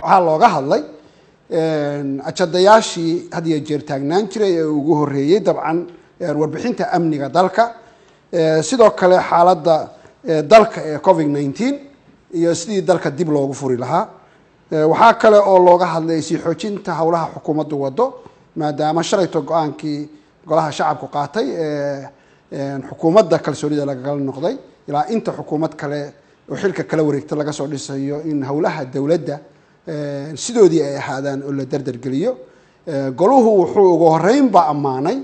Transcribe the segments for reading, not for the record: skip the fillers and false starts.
waxaa looga hadlay ajadayaashii had iyo jeer taagnaan jiray ee ugu horeeyay dabcan warbixinta amniga dalka sidoo kale xaaladda dalka ee COVID-19 iyo sidii dalka dib loogu furi lahaa waxaa kale oo looga hadlay sii xoojinta howlaha xukuumaddu wado maadaama shalayto go-aankii golaha shacabku qaatay xukuumadda kalsoonida lagala noqday ilaa inta xukuumad kale oo xilka kala wareegta laga soo dhisayo in howlaha dowladda sidoodii ay ahaadaan oo la dardargeliyo goluhu wuxuu ugu horeynba ammaanay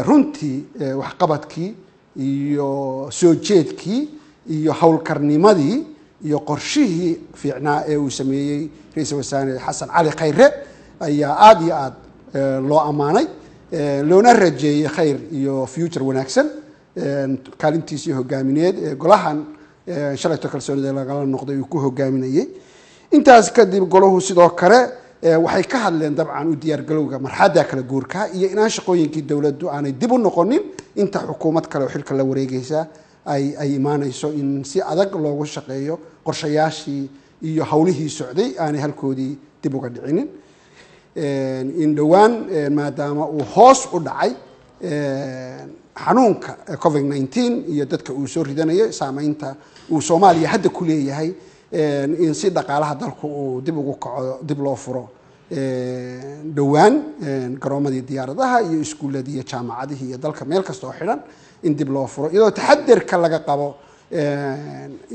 runtii waxqabadkii iyo soo jeedkii iyo howlkarnimadii iyo qorshihii fiicnaa ee uu sameeyey ra-iisul wasaare xasan cali khayre ayaa aada iyo aada loo ammaanay loona rajeeyey khayr iyo future wanaagsan kaalintiisii hogaamineed ee golahan shalayto kalsoonida lagala noqday uu ku hogaaminayey intaas kadib golahu sidoo kale waxay ka hadleen dabcan u diyaargalowga marxadda kala guurka iyo inaan shaqooyinkii dowladdu aanay dib u noqonin inta xukuumad kale oo xilka la wareegaysa ay imaanayso in si adag loogu shaqeeyo qorshayaashii iyo howlihii socday aanay halkoodii dib uga dhicinin in dhowaan maadaama uu hoos u dhacay xanuunka COVID-19 iyo dadka uu soo ridanayo saameynta uu Soomaaliya hadda ku leeyahay in si dhaqaalaha dalku uu dib ugu kaco dib loo furo dhowaan garoomadii diyaaradaha iyo iskuuladii iyo jaamacadihii iyo dalka meel kasta oo xidhan in dib loo furo iyadoo taxadirka laga qabo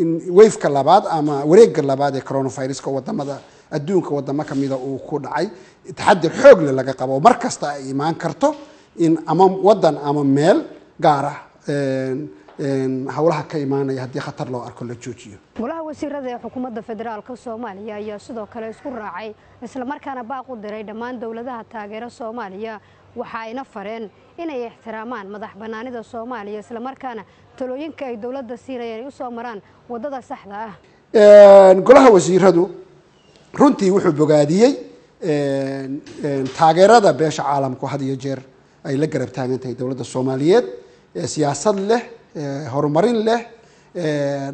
in wave-ka labaad ama wareegga labaad ee coronavirus-ka wadamada adduunka wadamo kamida uu ku dhacay taxadir xoog leh laga qabo mar kasta ay imaan karto in ama wadan ama meel gaar ah howlaha ka imaanaya haddii khatar loo arko la joojiyo golaha wasiirada ee xukuumadda federaalka Soomaaliya ayaa sidoo kale isku raacay isla markaana baaq u diray dhammaan dawladaha taageera Soomaaliya waxa ayna fareen inay ixtiraamaan madax banaanida Soomaaliya isla markaana talooyinka ay dawladda siinayaan u soo maraan wadada saxda ah golaha wasiiradu runtii wuxuu bogaadiyay taageerada beesha caalamku had iyo jeer ay la garab taagan tahay dawladda Soomaaliyeed siyaasad leh horumarin leh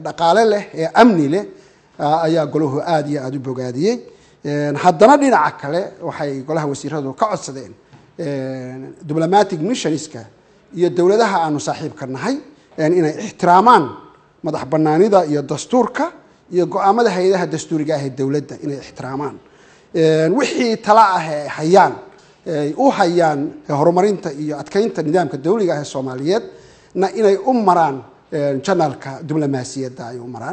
dhaqaale leh amni leh ayaa golahu aad iyo aad u bogaadiyay haddana dhinaca kale waxay golaha wasiiradu ka codsadeen diplomatic missionska iyo dawladaha aanu saaxiibka nahay inay ixtiraamaan madax banaanida iyo dastuurka iyo go'aamada hay'adaha dastuuriga ah ee dawladda inay ixtiraamaan wixii tala ah ee hayaan horumarinta iyo adkeynta nidaamka dawliga ah ee Soomaaliyeed na inay u maraan janaalka diblomaasiyadda ay u maraan